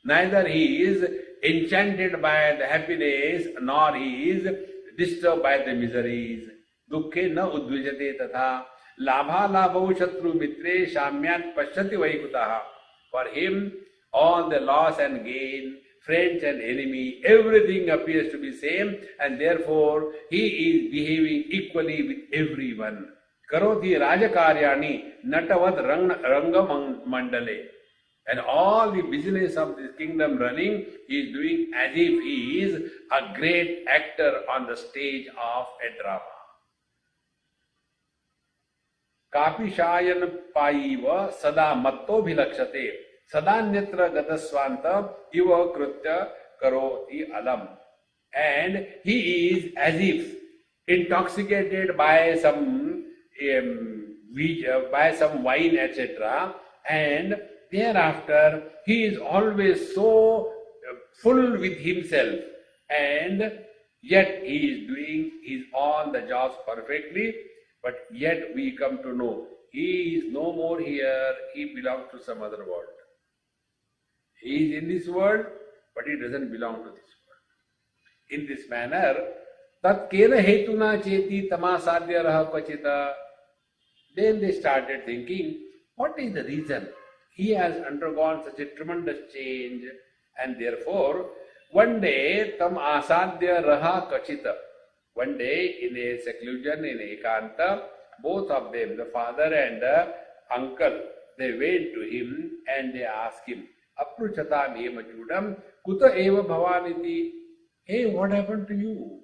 Neither he is enchanted by the happiness, nor he is disturbed by the miseries. Dukhe na udvijate tatha. Labha labhau shatru mitre shamyat pashyati vaikutaha. For him, all the loss and gain, friends and enemy, everything appears to be same, and therefore he is behaving equally with everyone. Karoti Rajakaryani Natavad Ranga Mandale. And all the business of this kingdom running, he is doing as if he is a great actor on the stage of a drama. Kapishayan Paiva Sada Matto Bhilakshate Sadanyatra gataswanta iva krutya karoti alam. And he is as if intoxicated by some wine, etc. And thereafter he is always so full with himself, and yet he is doing his all the jobs perfectly, but yet we come to know he is no more here, he belongs to some other world. He is in this world, but he doesn't belong to this world. In this manner, tat kena hetuna cheti tamasadya raha kvachita. Then they started thinking, what is the reason? He has undergone such a tremendous change, and therefore, one day, tam asadya raha kachita. One day, in a seclusion, in ekanta, both of them, the father and the uncle, they went to him and they asked him, Apruchatam hemachudam kuta eva bhavaniti. Hey, what happened to you?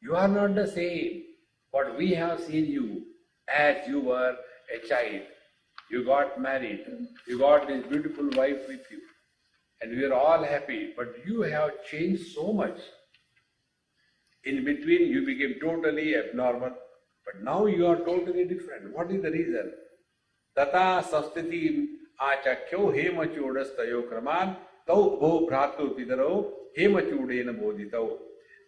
You are not the same. What we have seen you as you were a child. You got married. You got this beautiful wife with you. And we are all happy. But you have changed so much. In between, you became totally abnormal. But now you are totally different. What is the reason? Tata sastiti achakyo hemachudastayo kraman tau bho bhratu pidaro hemachudena bodhitau.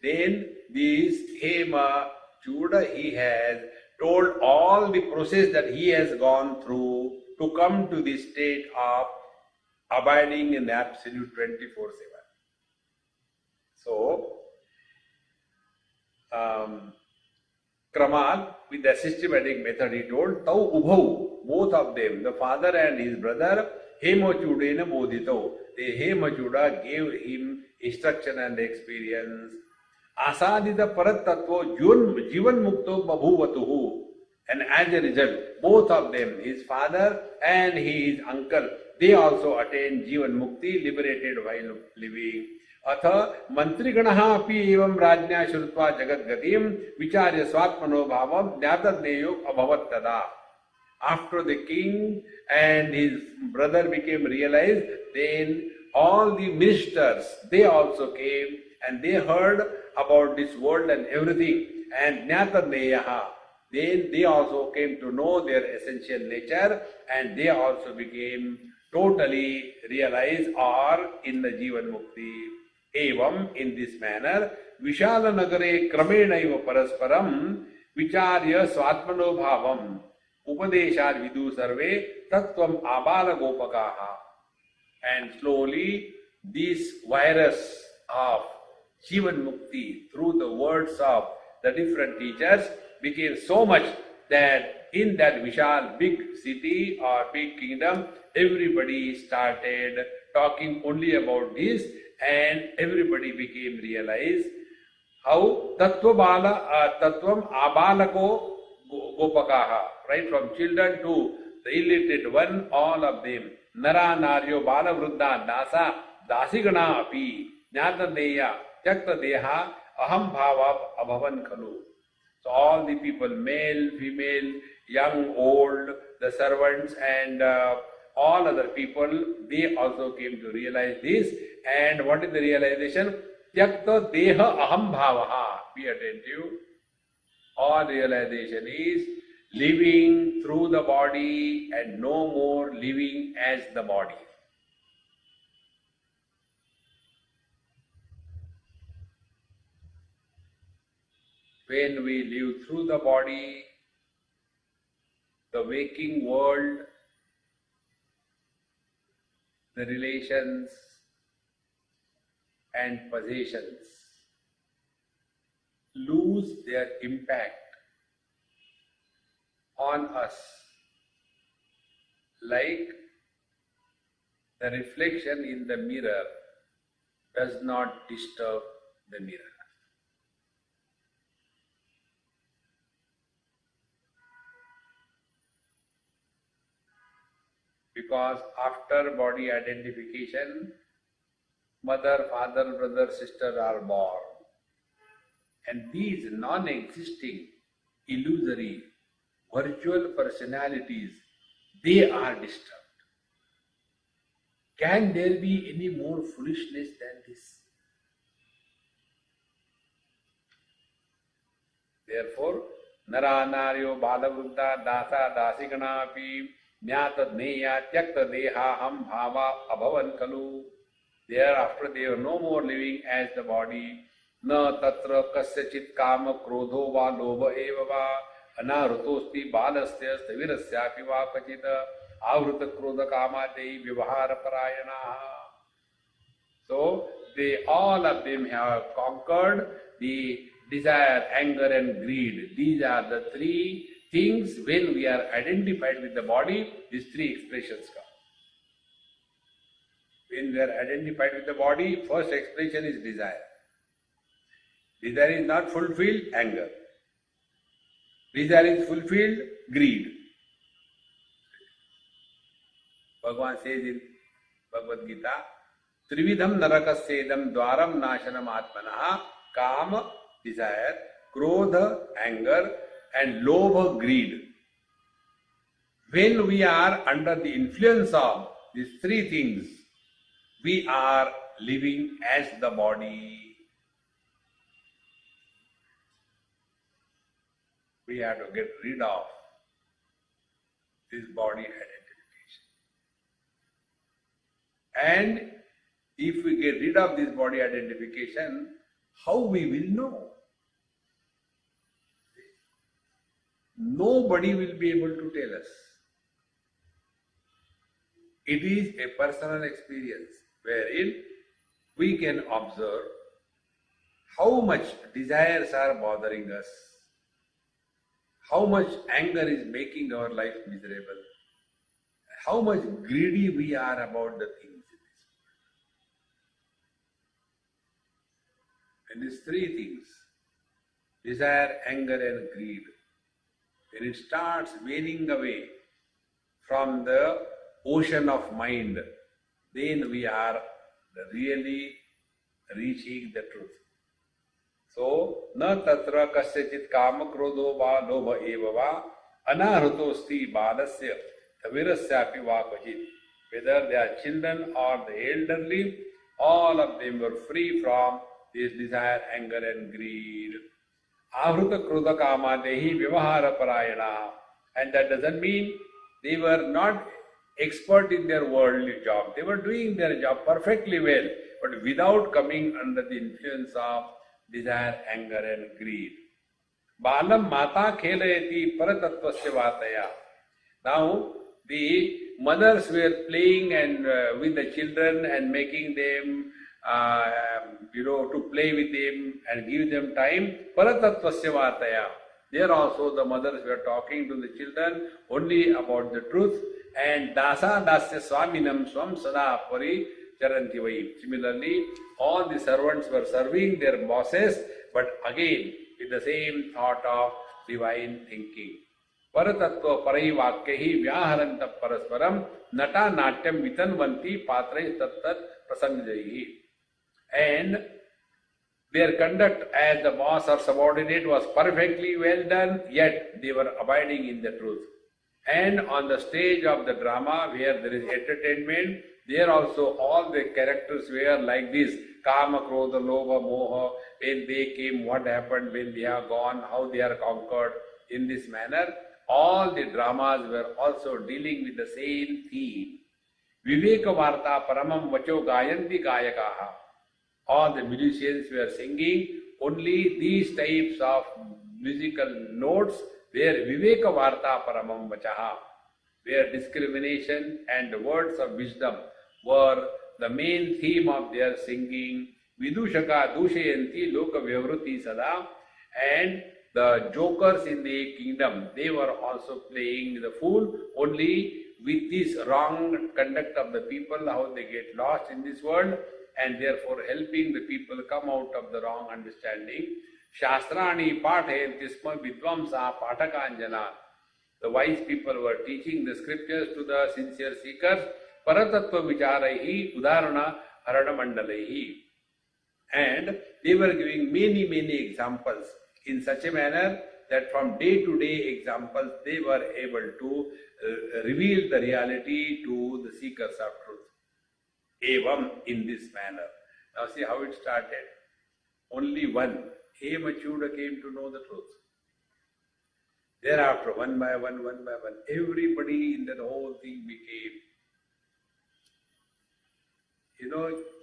Then this Hema Chuda, he has told all the process that he has gone through to come to this state of abiding in absolute 24/7. So, Kramal, with the systematic method, he told, Tau Ubhau, both of them, the father and his brother, Hemachudena Bodhitau. The Hemachuda gave him instruction and experience. Asadita parat tattva jivan mukto babhuvatuhu. And as a result, both of them, his father and his uncle, they also attained jivan mukti, liberated while living. Atha mantriganaha api evam rajnya shrutva jagat gatim vicharya swatmano bhavam jnatadneyo abhavat tada. After the king and his brother became realized, then all the ministers, they also came and they heard about this world and everything, and Jnatadneyaha, then they also came to know their essential nature, and they also became totally realized or in the Jivan Mukti. Evam, in this manner, Vishala Nagare Kramena Iva Parasparam Vicharya Swatmano Bhavam Upadeshar Vidu Sarve Tattvam Abala Gopakaha. And slowly this virus of Jivan Mukti through the words of the different teachers became so much that in that Vishal big city or big kingdom, everybody started talking only about this, and everybody became realized how Tattvam Abalako Gopakaha, right from children to the illiterate one, all of them, Nara Naryo Bala Vruddha Dasa Dasigana Api Jnatadeya Jakta Deha Aham Bhava Abhavan Khalu. So all the people, male, female, young, old, the servants and all other people, they also came to realize this. And what is the realization? Tyakta Deha Aham Bhavaha. Be attentive. All realization is living through the body and no more living as the body. When we live through the body, the waking world, the relations and possessions lose their impact on us, like the reflection in the mirror does not disturb the mirror. Because after body identification, mother, father, brother, sister are born. And these non-existing, illusory, virtual personalities, they are disturbed. Can there be any more foolishness than this? Therefore, Nara Naryo Balavruddha Dasa Dasiganapi Nyata Dneya Tyakta Deha Ham Bhava Abhavan Kalu. Thereafter they are no more living as the body. Na tatra kasyachit kama krodho va lobha eva va anarutosti balasya stavirasyapi va pachita avruta krodha kama dei vivahara parayana. So they all of them have conquered the desire, anger and greed. These are the three things when we are identified with the body, these three expressions come. When we are identified with the body, first expression is desire. Desire is not fulfilled, anger. Desire is fulfilled, greed. Bhagavan says in Bhagavad Gita, Trividham narakasedam dwaram nashanam atmanaha, kama, desire, krodha, anger, and lobha, greed. When we are under the influence of these three things, we are living as the body. We have to get rid of this body identification. And if we get rid of this body identification, how we will know? Nobody will be able to tell us. It is a personal experience wherein we can observe how much desires are bothering us, how much anger is making our life miserable, how much greedy we are about the things in this world. And these three things, desire, anger and greed, when it starts waning away from the ocean of mind, then we are really reaching the truth. So, na tatra kasyachit kama krodho va lobha eva va anahratosti balasya tavirasyapi va kvachit. Whether they are children or the elderly, all of them were free from this desire, anger and greed. Avruta krodha kama dehi vivahara parayana. And that doesn't mean they were not expert in their worldly job. They were doing their job perfectly well, but without coming under the influence of desire, anger and greed. Balam mata khelayati paratatvasya vataya. Now, the mothers were playing and with the children and making them, to play with them and give them time. Paratatvasya vataya. There also the mothers were talking to the children only about the truth. And dasa dasya swaminam swam sada pari charanti vai. Similarly, all the servants were serving their bosses, but again with the same thought of divine thinking. Paratattva parai vakyahi vyaharanta parasparam nata natyam vitanvanti patrai tattat prasanjayi. And their conduct as the boss or subordinate was perfectly well done, yet they were abiding in the truth. And on the stage of the drama where there is entertainment, there also all the characters were like this. Kama, Krodha, Lobha, Moha, when they came, what happened, when they are gone, how they are conquered. In this manner, all the dramas were also dealing with the same theme. Viveka Varta Paramam Vacho Gayanti Gayakaha. All the musicians were singing only these types of musical notes where Viveka Varta Paramam Vachaha, where discrimination and words of wisdom were the main theme of their singing. Vidushaka Dushayanti Loka Vyavruti Sada, and the jokers in the kingdom, they were also playing the fool only with this wrong conduct of the people, how they get lost in this world, and therefore helping the people come out of the wrong understanding. Shastrani pathayanti sma vidvamsa pathakanjana. The wise people were teaching the scriptures to the sincere seekers. Paratattva vicharaihi udarana haranamandalaihi. And they were giving many examples in such a manner that from day to day examples they were able to reveal the reality to the seekers of truth. evam, in this manner. Now see how it started. Only one, Hemachyuda, came to know the truth. Thereafter, one by one, everybody in that whole thing became.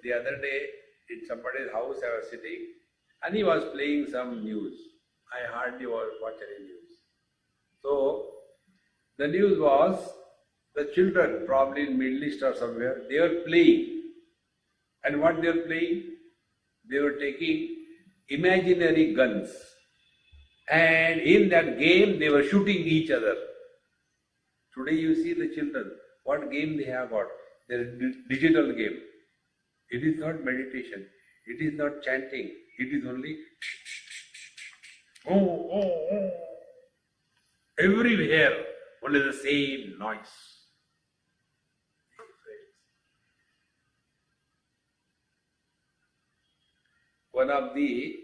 The other day in somebody's house I was sitting and he was playing some news. I hardly watch any news. So, the news was the children, probably in Middle East or somewhere, they were playing. And what they were playing? They were taking imaginary guns. And in that game, they were shooting each other. Today you see the children, what game they have got? Their digital game. It is not meditation. It is not chanting. It is only oh. Everywhere, only the same noise. One of the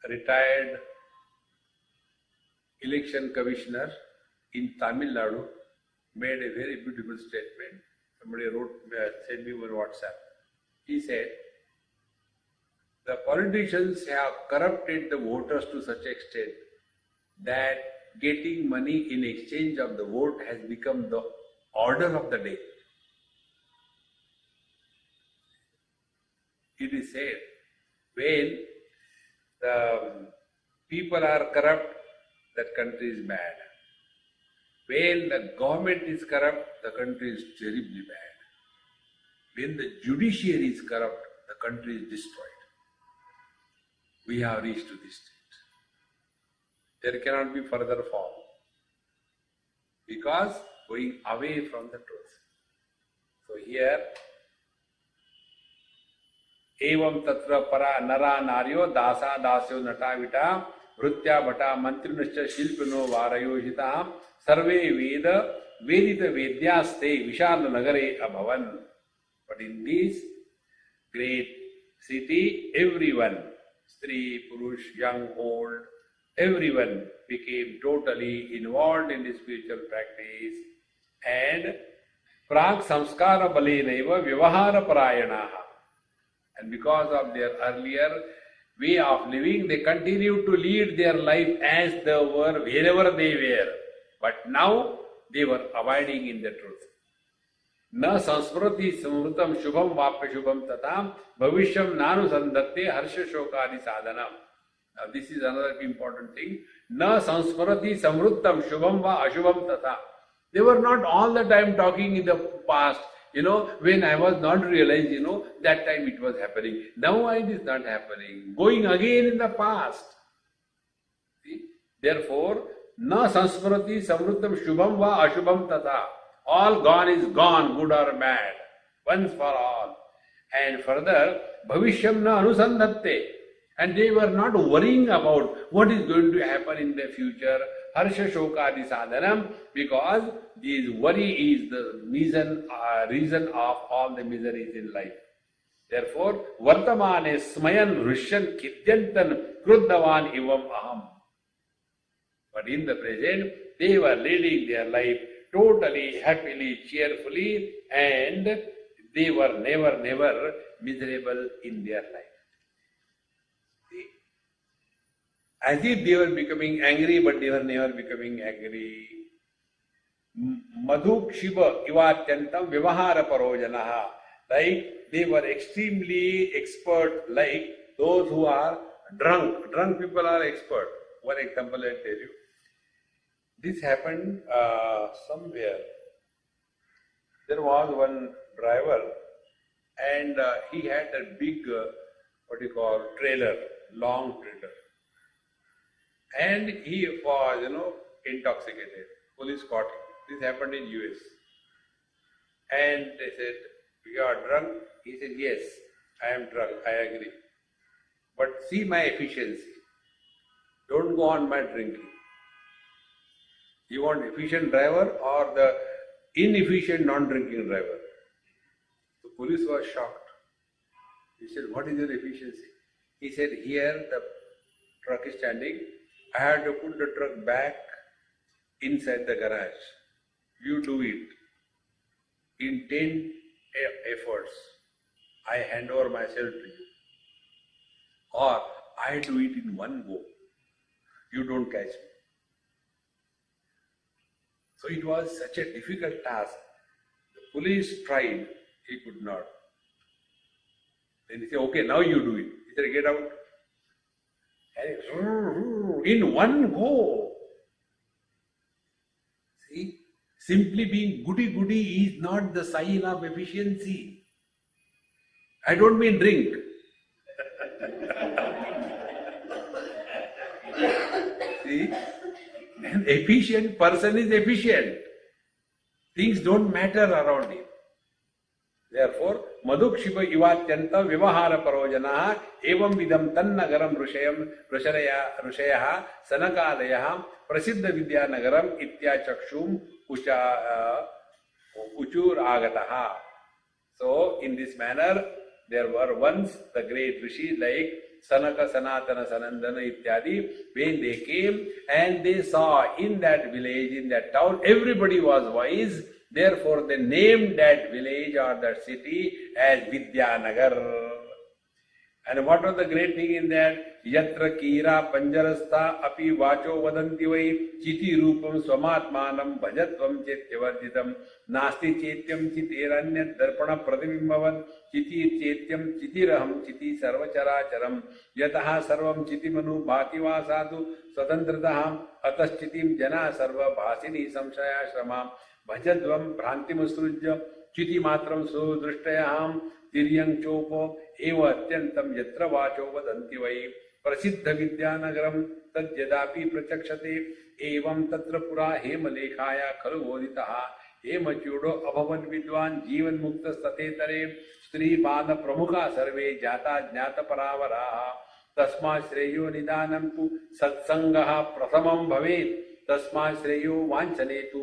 retired election commissioner in Tamil Nadu made a very beautiful statement. Somebody sent me on WhatsApp. He said, the politicians have corrupted the voters to such extent that getting money in exchange of the vote has become the order of the day. It is said, when the people are corrupt, that country is bad. When the government is corrupt, the country is terribly bad. When the judiciary is corrupt, the country is destroyed. We have reached to this state. There cannot be further fall, because going away from the truth. So here, evam tatra para nara naryo dasa dasyo natavita vrutya bhata mantrinascha shilpino varayojita sarve veda vedita vedyaste vishal nagare abhavan. But in this great city, everyone, Stri, Purush, young, old, everyone became totally involved in the spiritual practice, and prag samskara balenaiva vyavahara parayanaha. And because of their earlier way of living, they continued to lead their life as they were, wherever they were. But now they were abiding in the truth. Na sansmriti samrutam shubham vapya shubham tatam bhavishyam nanu sandatte harsha shokadi sadhanam. Now this is another important thing. Na sansmriti samrutam shubham va ashubham tata. They were not all the time talking in the past. When I was not realized, that time it was happening. Now it is not happening. Going again in the past. See? Therefore, na sansmriti samrutam shubham va ashubham tata. All gone is gone, good or bad, once for all. And further, bhavishyam na anusandhatte. And they were not worrying about what is going to happen in the future, harsha shokadi sadhanam, because this worry is the reason of all the miseries in life. Therefore, vartamane smayan rishyan kidyantan kruddavan ivam aham. But in the present, they were leading their life totally, happily, cheerfully, and they were never miserable in their life. See? As if they were becoming angry, but they were never becoming angry. Madhuk Shiva ivatyantam vivahara parojanaha. Like they were extremely expert, like those who are drunk. Drunk people are expert. One example I'll tell you. This happened somewhere. There was one driver, and he had a big, trailer, long trailer. And he was, intoxicated. Police caught him. This happened in US. And they said, "You are drunk?" He said, "Yes, I am drunk, I agree. But see my efficiency. Don't go on my drinking. You want efficient driver or the inefficient non-drinking driver?" The police was shocked. He said, "What is your efficiency?" He said, "Here the truck is standing. I have to put the truck back inside the garage. You do it. In 10 efforts. I hand over myself to you. Or I do it in one go. You don't catch me. So it was such a difficult task. The police tried, he could not. Then he said, okay, now you do it. He said, get out. And in one go. See, simply being goody-goody is not the sign of efficiency. I don't mean drink. See, an efficient person is efficient. Things don't matter around him. Therefore, madhukshipa ivatyanta vivahara parojana evam vidam tannagaram rushayah sanakalayah prasiddha vidyanagaram ityachakshum uchur agataha. So, in this manner, there were once the great rishis like Sanaka, Sanatana, Sanandana, ityadi, when they came and they saw in that village, in that town, everybody was wise. Therefore, they named that village or that city as Vidyanagar. And what was the great thing in that? Yatra Kira Panjarastha Api Vacho Vadanti Vai Chiti Rupam Swamatmanam Bhajatvam Chetyavarjitam Nasti Chetyam Chitiranya Darpana Pradibimbavan Chiti Chetyam Chitiraham Chiti Sarvacharacharam Yataha Sarvam Chitimanu Bhativa Sadhu Swatantrataha Ataschitim Jana Sarva Bhasini Samshaya Shramam Bhajadvam Bhrantimusrujya Chiti Matram Sudrishtayaham Tiryang Chopo Eva Atyantam Yatra Vacho Vadanti Vai Prasiddha Vidyanagaram Tad Yadapi Prachakshate Evam Tatra Pura Hema Lekhaya Khalu Voditaha Hema Chudo Abhavan Vidwan Jivan Mukta Satetare Stri Bana Pramukha Sarve Jata Jnata Paravaraha Tasma Shreyo Nidanam Tu Satsangaha Prasamam Bhavet Tasma Shreyo Vanchanetu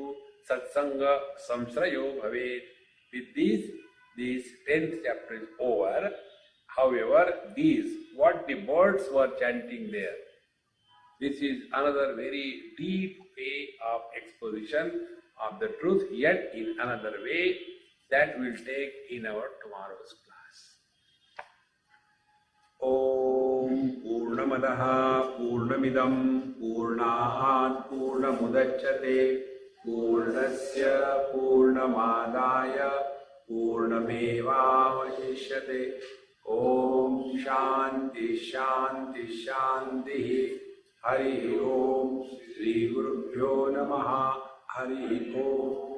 Satsanga Samsrayo Bhavet. With this 10th chapter is over. However, what the birds were chanting there, this is another very deep way of exposition of the truth, yet in another way that we'll take in our tomorrow's class. Om Purnamadaha Purnamidam Purnahat Purnamudachyate Purnasya Purnamadaya Purnamevavashishyate. Om Shanti Shanti Shanti. Hari Om. Shri Gurubhyo Namaha. Hari Om.